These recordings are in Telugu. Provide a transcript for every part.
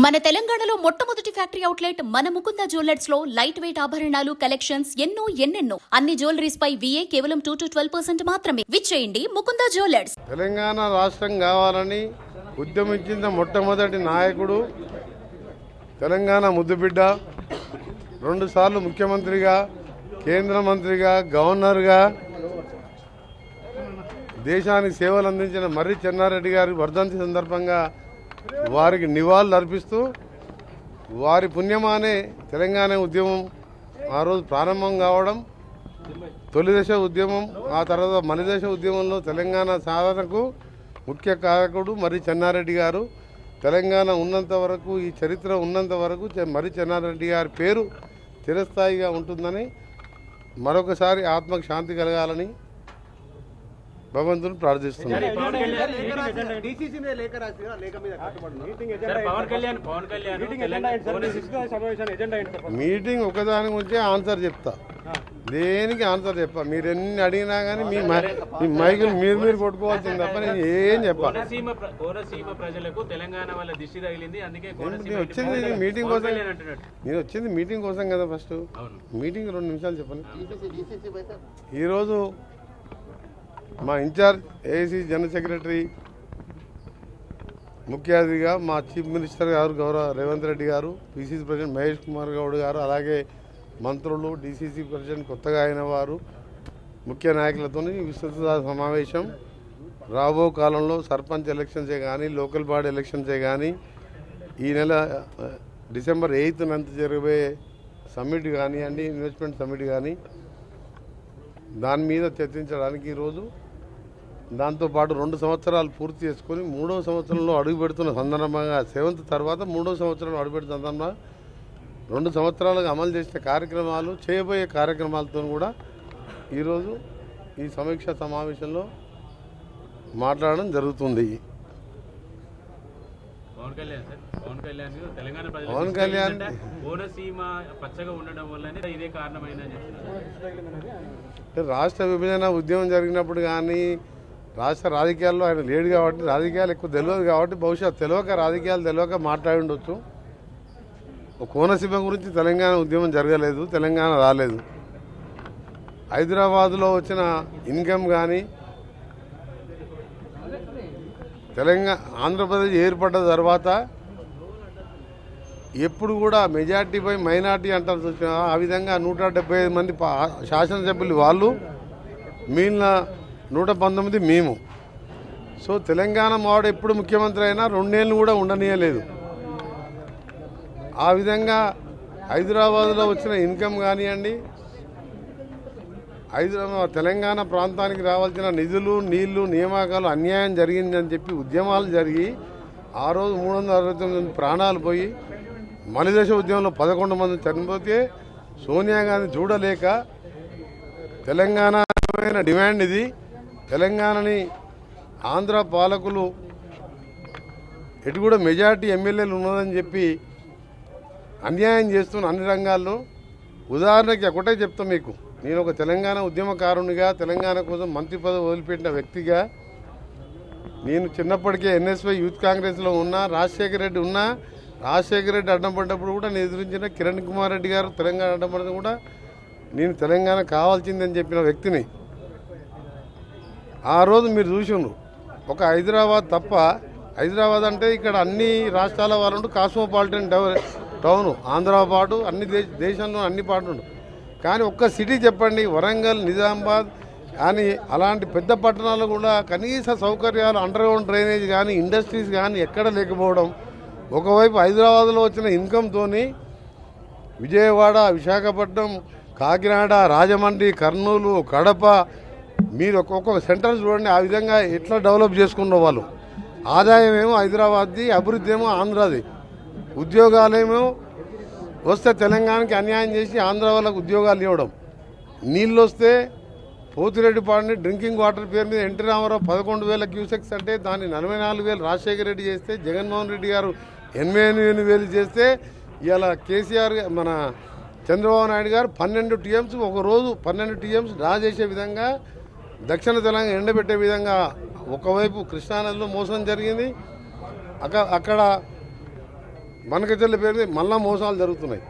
మన తెలంగాణలో మొట్టమొదటి ఫ్యాక్టరీ అవుట్లెట్ మన ముకుంద జ్యువెలర్స్ లో లైట్ వెయిట్ ఆభరణాలు కలెక్షన్స్ ఎన్నెన్నో అన్ని జ్యువెలరీస్ పై VA కేవలం 2 to 12% మాత్రమే. విచ్చేయండి ముకుంద జ్యువెలర్స్. తెలంగాణ రాష్ట్రం కావాలని ఉద్యమించిన మొట్టమొదటి నాయకుడు, తెలంగాణ ముద్దుబిడ్డ, 2 సార్లు ముఖ్యమంత్రిగా, కేంద్ర మంత్రిగా, గవర్నర్గా దేశానికి సేవలు అందించిన మర్రి చెన్నారెడ్డి గారి వర్ధంతి సందర్భంగా వారికి నివాళులు అర్పిస్తూ, వారి పుణ్యమానే తెలంగాణ ఉద్యమం ఆ రోజు ప్రారంభం కావడం, తొలిదశ ఉద్యమం, ఆ తర్వాత మలిదశ ఉద్యమంలో తెలంగాణ సాధనకు ముఖ్య కారకుడు మర్రి చెన్నారెడ్డి గారు. తెలంగాణ ఉన్నంత వరకు, ఈ చరిత్ర ఉన్నంత వరకు మర్రి చెన్నారెడ్డి గారి పేరు చిరస్థాయిగా ఉంటుందని, మరొకసారి ఆత్మకు శాంతి కలగాలని భగవంతుని ప్రార్థిస్తున్నాను. మీటింగ్ ఒకదాని గురించి ఆన్సర్ చెప్తా, దేనికి ఆన్సర్ చెప్పా. మీరు ఎన్ని అడిగినా కానీ మీ మైకులు మీరు కొట్టుకోవాల్సింది తప్ప నేను ఏం చెప్పాలి. వచ్చింది మీటింగ్ కోసం, నేను వచ్చింది మీటింగ్ కోసం కదా. ఫస్ట్ మీటింగ్ 2 నిమిషాలు చెప్పండి. ఈరోజు మా ఇన్ఛార్జ్ ఏఐసి జనరల్ సెక్రటరీ, ముఖ్య అతిథిగా మా చీఫ్ మినిస్టర్ గారు గౌరవ రేవంత్ రెడ్డి గారు, పిసిసి ప్రెసిడెంట్ మహేష్ కుమార్ గౌడ్ గారు, అలాగే మంత్రులు, డిసిసి ప్రెసిడెంట్ కొత్తగా అయిన వారు, ముఖ్య నాయకులతో విస్తృత సమావేశం. రాబో కాలంలో సర్పంచ్ ఎలక్షన్సే కానీ, లోకల్ బాడీ ఎలక్షన్సే కానీ, ఈ నెల డిసెంబర్ 8th జరగబోయే సమ్మిట్ కానివ్వండి, ఇన్వెస్ట్మెంట్ సమ్మిట్ కానీ, దాని మీద చర్చించడానికి ఈరోజు, దాంతోపాటు 2 సంవత్సరాలు పూర్తి చేసుకొని 3వ సంవత్సరంలో అడుగు పెడుతున్న సందర్భంగా, 7th తర్వాత 3వ సంవత్సరంలో అడుగుపెడుతున్న సందర్భంగా 2 సంవత్సరాలుగా అమలు చేసిన కార్యక్రమాలు, చేయబోయే కార్యక్రమాలతో కూడా ఈరోజు ఈ సమీక్ష సమావేశంలో మాట్లాడడం జరుగుతుంది. పవన్ కళ్యాణ్ రాష్ట్ర విభజన ఉద్యమం జరిగినప్పుడు కానీ, రాష్ట్ర రాజకీయాల్లో ఆయన లేడు కాబట్టి, రాజకీయాలు ఎక్కువ తెలియదు కాబట్టి, బహుశా రాజకీయాలు తెలియక మాట్లాడి ఉండొచ్చు. కోనసీమ గురించి తెలంగాణ ఉద్యమం జరగలేదు, తెలంగాణ రాలేదు. హైదరాబాద్లో వచ్చిన ఇన్కమ్ కానీ, ఆంధ్రప్రదేశ్ ఏర్పడ్డ తర్వాత ఎప్పుడు కూడా మెజార్టీపై మైనార్టీ అంటారు. ఆ విధంగా 175 మంది శాసనసభ్యులు వాళ్ళు, మిగిలిన 119 మేము. సో తెలంగాణ మావాడు ఎప్పుడు ముఖ్యమంత్రి అయినా 2 ఏళ్ళు కూడా ఉండనీయలేదు. ఆ విధంగా హైదరాబాద్లో వచ్చిన ఇన్కమ్ కానివ్వండి, తెలంగాణ ప్రాంతానికి రావాల్సిన నిధులు, నీళ్లు, నియామకాలు అన్యాయం జరిగిందని చెప్పి ఉద్యమాలు జరిగి, ఆ రోజు 369 మంది ప్రాణాలు పోయి, మలిదశ ఉద్యమంలో 11 మంది చనిపోతే, సోనియా గాంధీ చూడలేక, తెలంగాణ డిమాండ్ ఇది, తెలంగాణని ఆంధ్ర పాలకులు ఎటు కూడా మెజార్టీ ఎమ్మెల్యేలు ఉన్నదని చెప్పి అన్యాయం చేస్తున్న అన్ని రంగాల్లో. ఉదాహరణకి ఒకటే చెప్తాం మీకు, నేను ఒక తెలంగాణ ఉద్యమకారునిగా, తెలంగాణ కోసం మంత్రి పదవి వదిలిపెట్టిన వ్యక్తిగా, నేను చిన్నప్పటికే NSY యూత్ కాంగ్రెస్లో ఉన్నా, రాజశేఖర రెడ్డి ఉన్నా. రాజశేఖర రెడ్డి అడ్డం పడ్డప్పుడు కూడా నేను ఎదురించిన కిరణ్ కుమార్ రెడ్డి గారు తెలంగాణ అడ్డం పడిన కూడా నేను తెలంగాణ కావాల్సిందని చెప్పిన వ్యక్తిని. ఆ రోజు మీరు చూసిండ్రు, ఒక హైదరాబాద్ తప్ప, హైదరాబాద్ అంటే ఇక్కడ అన్ని రాష్ట్రాల వాళ్ళు కాస్మోపాలిటన్ టౌన్, ఆంధ్ర పాటు అన్ని దేశంలో అన్ని పాటు. కానీ ఒక్క సిటీ చెప్పండి, వరంగల్, నిజామాబాద్ కానీ అలాంటి పెద్ద పట్టణాలు కూడా కనీస సౌకర్యాలు, అండర్ గ్రౌండ్ డ్రైనేజ్ కానీ, ఇండస్ట్రీస్ కానీ ఎక్కడ లేకపోవడం. ఒకవైపు హైదరాబాద్లో వచ్చిన ఇన్కంతో విజయవాడ, విశాఖపట్నం, కాకినాడ, రాజమండ్రి, కర్నూలు, కడప, మీరు ఒక్కొక్క సెంటర్ చూడండి, ఆ విధంగా ఎట్లా డెవలప్ చేసుకున్న వాళ్ళు. ఆదాయం ఏమో హైదరాబాద్ది, అభివృద్ధి ఏమో ఆంధ్రాది. ఉద్యోగాలేమో వస్తే తెలంగాణకి అన్యాయం చేసి ఆంధ్ర వాళ్ళకు ఉద్యోగాలు ఇవ్వడం. నీళ్ళు వస్తే పోతిరెడ్డిపాడిని డ్రింకింగ్ వాటర్ పేరు మీద ఎన్టీ రామారావు 11,000 క్యూసెక్స్ అంటే దాన్ని 44,000 రాజశేఖర రెడ్డి చేస్తే, జగన్మోహన్ రెడ్డి గారు 88,000 చేస్తే, ఇలా కేసీఆర్ మన చంద్రబాబు నాయుడు గారు 12 TMs ఒకరోజు 12 TMs డ్రా చేసే విధంగా, దక్షిణ తెలంగాణ ఎండబెట్టే విధంగా ఒకవైపు కృష్ణానదిలో మోసం జరిగింది. అక్కడ మనకచెల్ల పేరు మీద మళ్ళా మోసాలు జరుగుతున్నాయి.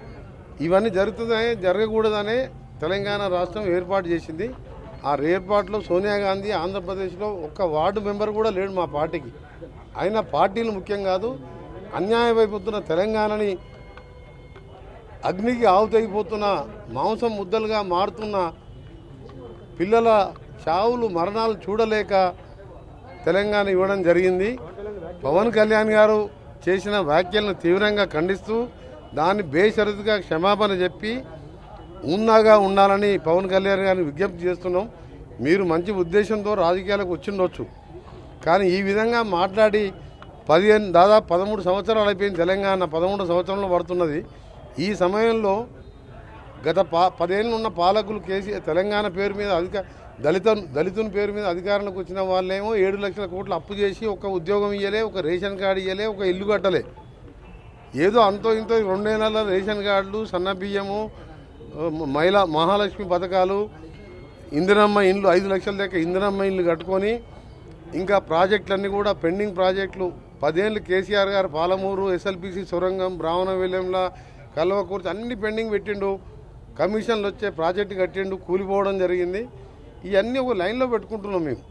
ఇవన్నీ జరగకూడదనే తెలంగాణ రాష్ట్రం ఏర్పాటు చేసింది. ఆ ఏర్పాటులో సోనియా గాంధీ ఆంధ్రప్రదేశ్లో ఒక్క వార్డు మెంబర్ కూడా లేడు మా పార్టీకి. అయినా పార్టీలు ముఖ్యం కాదు, అన్యాయమైపోతున్న తెలంగాణని అగ్నికి ఆవుతైపోతున్న మాంసం ముద్దలుగా మారుతున్న పిల్లల చావులు మరణాలు చూడలేక తెలంగాణ ఇవ్వడం జరిగింది. పవన్ కళ్యాణ్ గారు చేసిన వ్యాఖ్యలను తీవ్రంగా ఖండిస్తూ దాన్ని బేషరతుగా క్షమాపణ చెప్పి ఉన్నాగా ఉండాలని పవన్ కళ్యాణ్ గారిని విజ్ఞప్తి చేస్తున్నాం. మీరు మంచి ఉద్దేశంతో రాజకీయాలకు వచ్చిండొచ్చు, కానీ ఈ విధంగా మాట్లాడి దాదాపు 13 సంవత్సరాలు అయిపోయింది. తెలంగాణ 13 సంవత్సరంలో పడుతున్నది. ఈ సమయంలో గత 10 ఏళ్ళు ఉన్న పాలకులు తెలంగాణ పేరు మీద దళితుని పేరు మీద అధికారంలోకి వచ్చిన వాళ్ళేమో 7 లక్షల కోట్లు అప్పు చేసి ఒక ఉద్యోగం ఇయ్యలే, ఒక రేషన్ కార్డు ఇయ్యలే, ఒక ఇల్లు కట్టలే. ఏదో అంతో ఇంతో 2 నెలల రేషన్ కార్డులు, సన్న బియ్యము, మహాలక్ష్మి పథకాలు, ఇందిరమ్మ ఇండ్లు 5 లక్షల దాకా ఇందిరమ్మ ఇండ్లు కట్టుకొని ఇంకా ప్రాజెక్టులన్నీ కూడా పెండింగ్ ప్రాజెక్టులు 10 ఏళ్ళు కేసీఆర్ గారు పాలమూరు, ఎస్ఎల్పిసి సొరంగం, బ్రాహ్మణవిల్యంల, కల్వకూర్చి అన్ని పెండింగ్ పెట్టిండు. కమిషన్లు వచ్చే ప్రాజెక్టు కట్టిండు, కూలిపోవడం జరిగింది. ఇవన్నీ ఒక లైన్లో పెట్టుకుంటున్నాం మేము,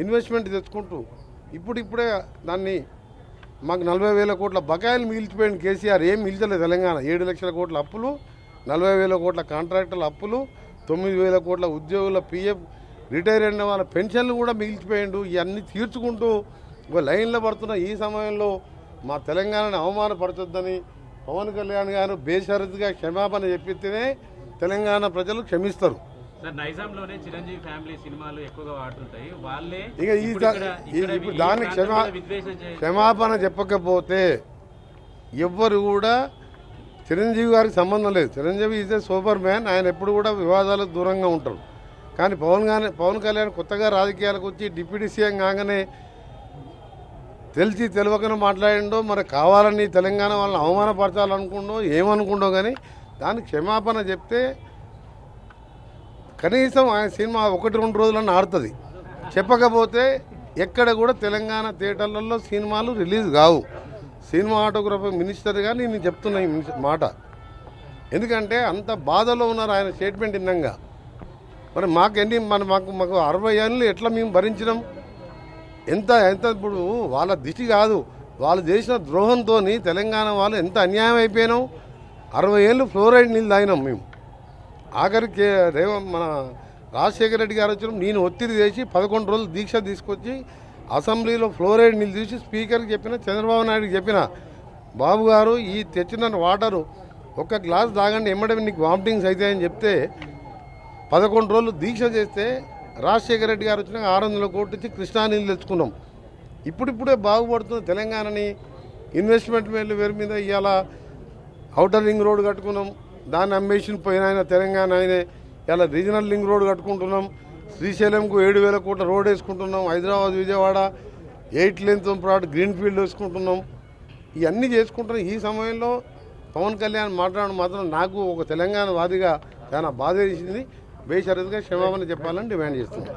ఇన్వెస్ట్మెంట్ తెచ్చుకుంటూ. ఇప్పుడే దాన్ని మాకు 40,000 కోట్ల బకాయిలు మిగిల్చిపోయింది కేసీఆర్. ఏం మిగిల్చలేదు తెలంగాణ. 7 లక్షల కోట్ల అప్పులు, 40,000 కోట్ల కాంట్రాక్టర్ల అప్పులు, 9,000 కోట్ల ఉద్యోగుల పిఎఫ్, రిటైర్ అయిన వాళ్ళ పెన్షన్లు కూడా మిగిల్చిపోయిండు. ఇవన్నీ తీర్చుకుంటూ ఒక లైన్లో పడుతున్న ఈ సమయంలో మా తెలంగాణని అవమానపరచొద్దని పవన్ కళ్యాణ్ గారు బేషరతుగా క్షమాపణ చెప్పితేనే తెలంగాణ ప్రజలు క్షమిస్తారు. నైజాంలోనే చిరంజీవి ఫ్యామిలీ సినిమాలు ఎక్కువగా వాడుతుంటాయి. వాళ్ళే ఇప్పుడు దానికి క్షమాపణ చెప్పకపోతే ఎవ్వరు కూడా చిరంజీవి గారికి సంబంధం లేదు. Chiranjeevi is a super man. ఆయన ఎప్పుడు కూడా వివాదాలకు దూరంగా ఉంటాడు. కానీ పవన్ కళ్యాణ్ కొత్తగా రాజకీయాలకు వచ్చి డిప్యూటీ సీఎం కాగానే తెలిసి తెలియకనే మాట్లాడిండో, మరి కావాలని తెలంగాణ వాళ్ళని అవమానపరచాలనుకుండో ఏమనుకుండో, కానీ దానికి క్షమాపణ చెప్తే కనీసం ఆయన సినిమా 1-2 రోజులన్నా ఆడుతుంది. చెప్పకపోతే ఎక్కడ కూడా తెలంగాణ థియేటర్లలో సినిమాలు రిలీజ్ కావు. సినిమాటోగ్రఫీ మినిస్టర్గా నేను చెప్తున్నా ఈ మాట. ఎందుకంటే అంత బాధలో ఉన్నారు ఆయన స్టేట్మెంట్ విన్నంగా. మరి మాకు 60 ఏళ్ళు ఎట్లా మేము భరించడం? ఎంత ఇప్పుడు వాళ్ళ దిష్టి కాదు, వాళ్ళు చేసిన ద్రోహంతో తెలంగాణ వాళ్ళు ఎంత అన్యాయం అయిపోయినాం. 60 ఏళ్ళు ఫ్లోరైడ్ నీళ్ళు తాగినాం మేము. ఆఖరికి మన రాజశేఖర రెడ్డి గారు వచ్చిన నేను ఒత్తిడి చేసి 11 రోజులు దీక్ష తీసుకొచ్చి అసెంబ్లీలో ఫ్లోరైడ్ నీళ్ళు తీసి స్పీకర్కి చెప్పిన, చంద్రబాబు నాయుడుకి చెప్పిన, బాబు గారు ఈ తెచ్చిన వాటరు ఒక్క గ్లాస్ తాగండి ఎమ్మడే నీకు వామిటింగ్స్ అవుతాయని చెప్తే 11 రోజులు దీక్ష చేస్తే రాజశేఖర రెడ్డి గారు వచ్చినాక 600 కోట్లు ఇచ్చి కృష్ణా నీళ్ళు తెచ్చుకున్నాం. ఇప్పుడిప్పుడే బాగుపడుతున్న తెలంగాణని ఇన్వెస్ట్మెంట్ పేరు మీద ఇవాళ ఔటర్ రింగ్ రోడ్ కట్టుకున్నాం. దాన్ని అమ్మేషన్ పోయిన ఆయన తెలంగాణ ఆయనే. ఇలా రీజనల్ రింగ్ రోడ్ కట్టుకుంటున్నాం. శ్రీశైలంకు 7,000 కోట్ల రోడ్ వేసుకుంటున్నాం. Hyderabad Vijayawada 8 length proud green field వేసుకుంటున్నాం. ఇవన్నీ చేసుకుంటున్నాం. ఈ సమయంలో పవన్ కళ్యాణ్ మాట్లాడడం మాత్రం నాకు ఒక తెలంగాణ వాదిగా చాలా బాధ వేసింది. బేషరతుగా క్షమాపణ చెప్పాలని డిమాండ్ చేస్తున్నాం.